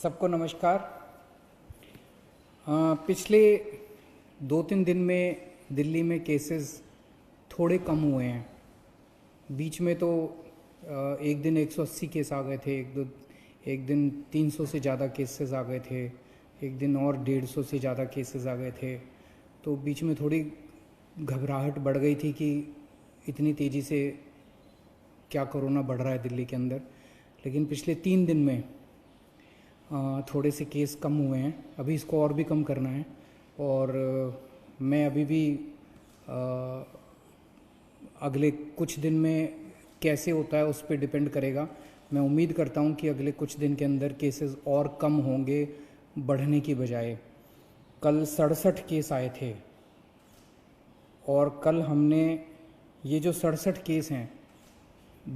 सबको नमस्कार। पिछले 2-3 दिन में दिल्ली में केसेस थोड़े कम हुए हैं। बीच में तो एक दिन 180 केस आ गए थे, एक दिन 300 से ज़्यादा केसेस आ गए थे, एक दिन और 150 से ज़्यादा केसेस आ गए थे। तो बीच में थोड़ी घबराहट बढ़ गई थी कि इतनी तेज़ी से क्या कोरोना बढ़ रहा है दिल्ली के अंदर। लेकिन पिछले 3 दिन में थोड़े से केस कम हुए हैं। अभी इसको और भी कम करना है और मैं अभी भी अगले कुछ दिन में कैसे होता है उस पर डिपेंड करेगा। मैं उम्मीद करता हूँ कि अगले कुछ दिन के अंदर केसेस और कम होंगे बढ़ने की बजाय। कल 67 केस आए थे और कल हमने ये जो 67 केस हैं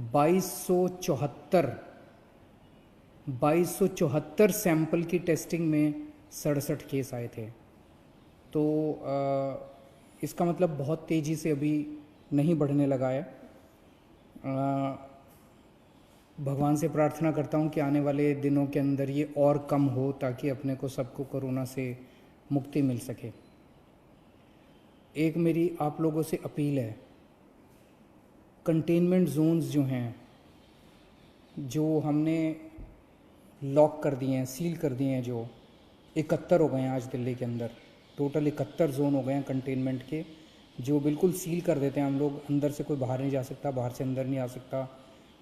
2274 सैंपल की टेस्टिंग में 67 केस आए थे। तो इसका मतलब बहुत तेज़ी से अभी नहीं बढ़ने लगा है। भगवान से प्रार्थना करता हूँ कि आने वाले दिनों के अंदर ये और कम हो ताकि अपने को सबको कोरोना से मुक्ति मिल सके। एक मेरी आप लोगों से अपील है, कंटेनमेंट जोन्स जो हैं, जो हमने लॉक कर दिए हैं, सील कर दिए हैं, जो 71 हो गए हैं आज दिल्ली के अंदर, टोटल 71 जोन हो गए हैं कंटेनमेंट के, जो बिल्कुल सील कर देते हैं हम लोग। अंदर से कोई बाहर नहीं जा सकता, बाहर से अंदर नहीं आ सकता।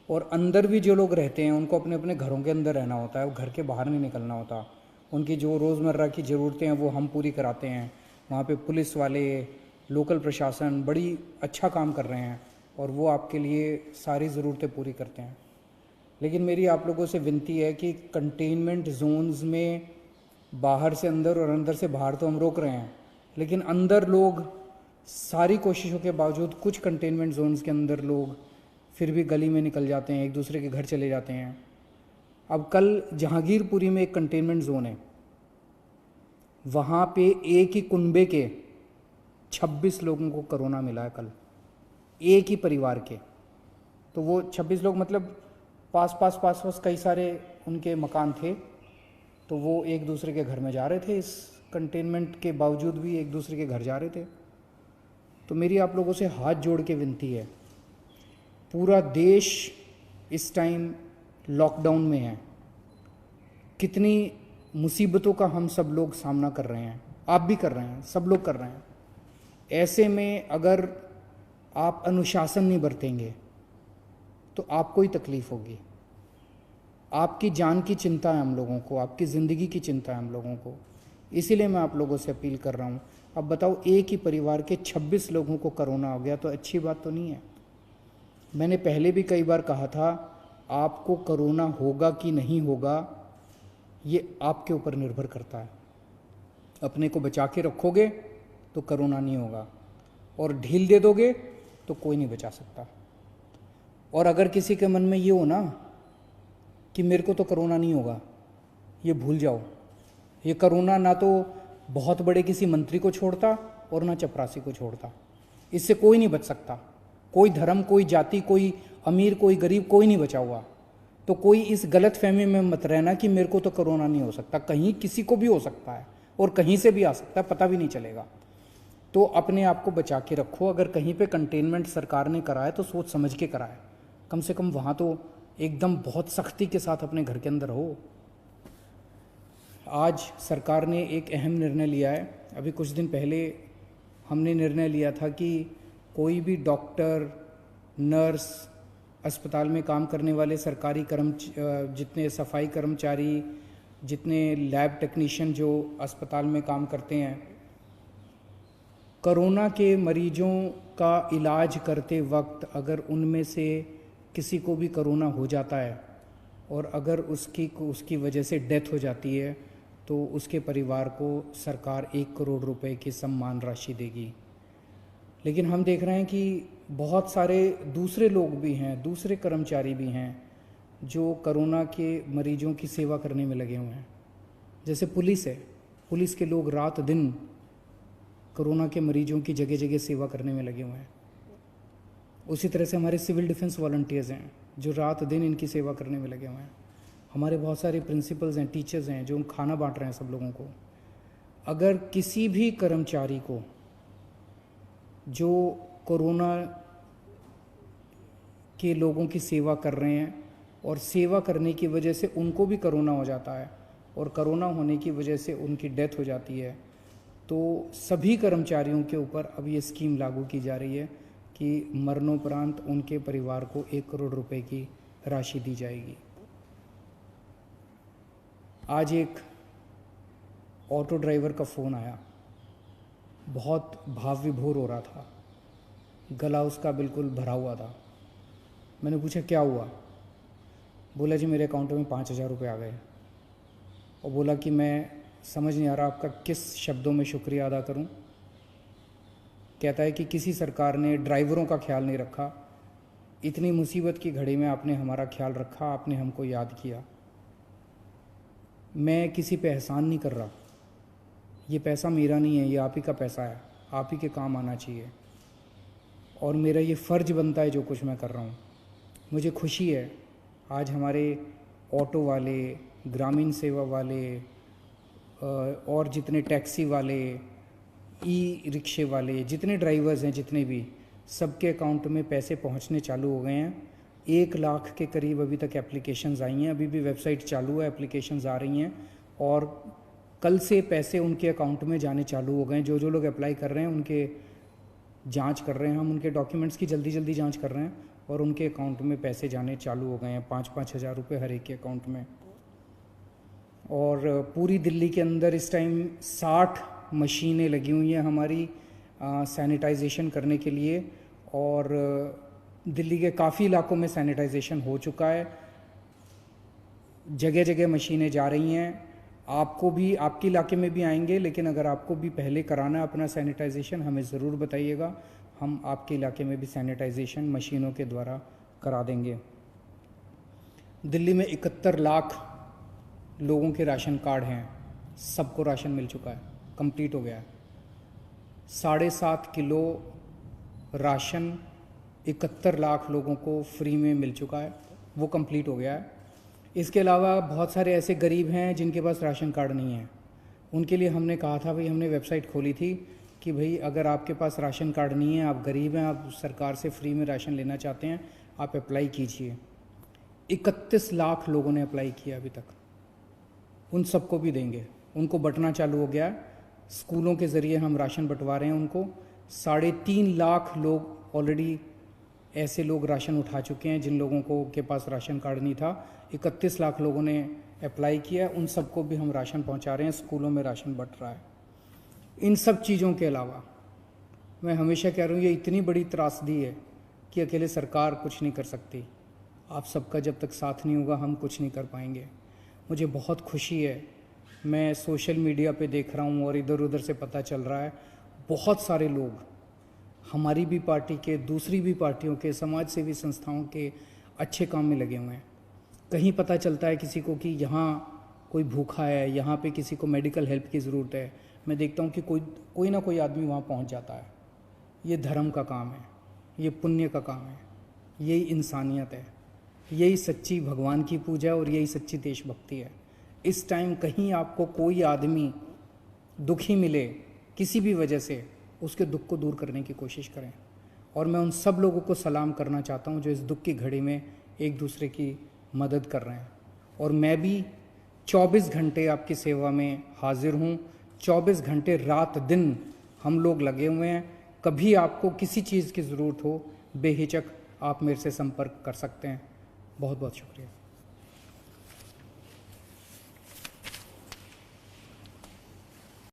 और अंदर भी जो लोग रहते हैं उनको अपने अपने घरों के अंदर रहना होता है, घर के बाहर नहीं निकलना होता। उनकी जो रोज़मर्रा की ज़रूरतें हैं वो हम पूरी कराते हैं। वहाँ पे पुलिस वाले, लोकल प्रशासन बड़ी अच्छा काम कर रहे हैं और वो आपके लिए सारी ज़रूरतें पूरी करते हैं। लेकिन मेरी आप लोगों से विनती है कि कंटेनमेंट जोन्स में बाहर से अंदर और अंदर से बाहर तो हम रोक रहे हैं, लेकिन अंदर लोग सारी कोशिशों के बावजूद कुछ कंटेनमेंट जोन्स के अंदर लोग फिर भी गली में निकल जाते हैं, एक दूसरे के घर चले जाते हैं। अब कल जहांगीरपुरी में एक कंटेनमेंट जोन है, वहाँ पे एक ही कुनबे के 26 लोगों को कोरोना मिला है कल, एक ही परिवार के। तो वो 26 लोग मतलब पास पास कई सारे उनके मकान थे, तो वो एक दूसरे के घर में जा रहे थे, इस कंटेनमेंट के बावजूद भी एक दूसरे के घर जा रहे थे। तो मेरी आप लोगों से हाथ जोड़ के विनती है, पूरा देश इस टाइम लॉकडाउन में है। कितनी मुसीबतों का हम सब लोग सामना कर रहे हैं, आप भी कर रहे हैं, सब लोग कर रहे हैं। ऐसे में अगर आप अनुशासन नहीं बरतेंगे तो आपको ही तकलीफ होगी। आपकी जान की चिंता है हम लोगों को, आपकी ज़िंदगी की चिंता है हम लोगों को। इसीलिए मैं आप लोगों से अपील कर रहा हूँ। अब बताओ, एक ही परिवार के 26 लोगों को कोरोना हो गया तो अच्छी बात तो नहीं है। मैंने पहले भी कई बार कहा था, आपको कोरोना होगा कि नहीं होगा ये आपके ऊपर निर्भर करता है। अपने को बचा के रखोगे तो कोरोना नहीं होगा, और ढील दे दोगे तो कोई नहीं बचा सकता। और अगर किसी के मन में ये हो ना कि मेरे को तो कोरोना नहीं होगा, ये भूल जाओ। ये कोरोना ना तो बहुत बड़े किसी मंत्री को छोड़ता और ना चपरासी को छोड़ता। इससे कोई नहीं बच सकता, कोई धर्म, कोई जाति, कोई अमीर, कोई गरीब, कोई नहीं बचा हुआ। तो कोई इस गलत फहमी में मत रहना कि मेरे को तो कोरोना नहीं हो सकता। कहीं किसी को भी हो सकता है और कहीं से भी आ सकता है, पता भी नहीं चलेगा। तो अपने आप को बचा के रखो। अगर कहीं पे कंटेनमेंट सरकार ने कराया तो सोच समझ के कराए, कम से कम वहाँ तो एकदम बहुत सख्ती के साथ अपने घर के अंदर हो। आज सरकार ने एक अहम निर्णय लिया है। अभी कुछ दिन पहले हमने निर्णय लिया था कि कोई भी डॉक्टर, नर्स, अस्पताल में काम करने वाले सरकारी जितने सफाई कर्मचारी, जितने लैब टेक्नीशियन जो अस्पताल में काम करते हैं, कोरोना के मरीजों का इलाज करते वक्त अगर उनमें से किसी को भी कोरोना हो जाता है और अगर उसकी वजह से डेथ हो जाती है तो उसके परिवार को सरकार 1 करोड़ रुपए की सम्मान राशि देगी। लेकिन हम देख रहे हैं कि बहुत सारे दूसरे लोग भी हैं, दूसरे कर्मचारी भी हैं जो कोरोना के मरीजों की सेवा करने में लगे हुए हैं। जैसे पुलिस है, पुलिस के लोग रात दिन कोरोना के मरीजों की जगह जगह सेवा करने में लगे हुए हैं। उसी तरह से हमारे सिविल डिफेंस वॉलंटियर्स हैं जो रात दिन इनकी सेवा करने में लगे हुए हैं। हमारे बहुत सारे प्रिंसिपल्स हैं, टीचर्स हैं जो खाना बांट रहे हैं सब लोगों को। अगर किसी भी कर्मचारी को जो कोरोना के लोगों की सेवा कर रहे हैं और सेवा करने की वजह से उनको भी कोरोना हो जाता है और कोरोना होने की वजह से उनकी डेथ हो जाती है, तो सभी कर्मचारियों के ऊपर अब ये स्कीम लागू की जा रही है कि मरणोपरांत उनके परिवार को 1 करोड़ रुपए की राशि दी जाएगी। आज एक ऑटो ड्राइवर का फ़ोन आया, बहुत भाव विभोर हो रहा था, गला उसका बिल्कुल भरा हुआ था। मैंने पूछा क्या हुआ? बोला जी मेरे अकाउंट में 5,000 रुपये आ गए। और बोला कि मैं समझ नहीं आ रहा आपका किस शब्दों में शुक्रिया अदा करूं। कहता है कि किसी सरकार ने ड्राइवरों का ख्याल नहीं रखा, इतनी मुसीबत की घड़ी में आपने हमारा ख्याल रखा, आपने हमको याद किया। मैं किसी पे एहसान नहीं कर रहा, ये पैसा मेरा नहीं है, ये आप ही का पैसा है, आप ही के काम आना चाहिए और मेरा ये फ़र्ज़ बनता है जो कुछ मैं कर रहा हूँ। मुझे खुशी है आज हमारे ऑटो वाले, ग्रामीण सेवा वाले और जितने टैक्सी वाले, ई रिक्शे वाले, जितने ड्राइवर्स हैं, जितने भी, सबके अकाउंट में पैसे पहुंचने चालू हो गए हैं। 1 लाख के करीब अभी तक एप्लीकेशंस आई हैं, अभी भी वेबसाइट चालू है, एप्लीकेशंस आ रही हैं और कल से पैसे उनके अकाउंट में जाने चालू हो गए हैं। जो जो लोग अप्लाई कर रहे हैं उनके जांच कर रहे हैं, हम उनके डॉक्यूमेंट्स की जल्दी जल्दी जांच कर रहे हैं और उनके अकाउंट में पैसे जाने चालू हो गए हैं, 5-5 हज़ार रुपये हर एक के अकाउंट में। और पूरी दिल्ली के अंदर इस टाइम 60 मशीनें लगी हुई हैं हमारी सैनिटाइजेशन करने के लिए और दिल्ली के काफ़ी इलाकों में सैनिटाइजेशन हो चुका है। जगह जगह मशीनें जा रही हैं। आपको भी, आपके इलाके में भी आएंगे, लेकिन अगर आपको भी पहले कराना है अपना सैनिटाइजेशन हमें ज़रूर बताइएगा, हम आपके इलाके में भी सैनिटाइजेशन मशीनों के द्वारा करा देंगे। दिल्ली में 71 लाख लोगों के राशन कार्ड हैं, सबको राशन मिल चुका है, कंप्लीट हो गया है। 7.5 किलो राशन 71 लाख लोगों को फ्री में मिल चुका है, वो कंप्लीट हो गया है। इसके अलावा बहुत सारे ऐसे गरीब हैं जिनके पास राशन कार्ड नहीं है, उनके लिए हमने कहा था भाई, हमने वेबसाइट खोली थी कि भाई अगर आपके पास राशन कार्ड नहीं है, आप गरीब हैं, आप सरकार से फ्री में राशन लेना चाहते हैं, आप अप्लाई कीजिए। 31 लाख लोगों ने अप्लाई किया अभी तक, उन सबको भी देंगे। उनको बंटना चालू हो गया है, स्कूलों के ज़रिए हम राशन बंटवा रहे हैं उनको। 3.5 लाख लोग ऑलरेडी ऐसे लोग राशन उठा चुके हैं जिन लोगों को के पास राशन कार्ड नहीं था। 31 लाख लोगों ने अप्लाई किया, उन सबको भी हम राशन पहुंचा रहे हैं, स्कूलों में राशन बंट रहा है। इन सब चीज़ों के अलावा मैं हमेशा कह रहा हूँ, ये इतनी बड़ी त्रासदी है कि अकेले सरकार कुछ नहीं कर सकती। आप सबका जब तक साथ नहीं होगा हम कुछ नहीं कर पाएंगे। मुझे बहुत खुशी है, मैं सोशल मीडिया पे देख रहा हूँ और इधर उधर से पता चल रहा है, बहुत सारे लोग हमारी भी पार्टी के, दूसरी भी पार्टियों के, समाज सेवी संस्थाओं के अच्छे काम में लगे हुए हैं। कहीं पता चलता है किसी को कि यहाँ कोई भूखा है, यहाँ पे किसी को मेडिकल हेल्प की ज़रूरत है, मैं देखता हूँ कि कोई ना कोई आदमी वहाँ पहुँच जाता है। ये धर्म का काम है, ये पुण्य का काम है, यही इंसानियत है, यही सच्ची भगवान की पूजा है और यही सच्ची देशभक्ति है। इस टाइम कहीं आपको कोई आदमी दुखी मिले किसी भी वजह से, उसके दुख को दूर करने की कोशिश करें। और मैं उन सब लोगों को सलाम करना चाहता हूँ जो इस दुख की घड़ी में एक दूसरे की मदद कर रहे हैं। और मैं भी 24 घंटे आपकी सेवा में हाजिर हूँ, 24 घंटे रात दिन हम लोग लगे हुए हैं। कभी आपको किसी चीज़ की ज़रूरत हो, बेहिचक आप मेरे से संपर्क कर सकते हैं। बहुत बहुत शुक्रिया।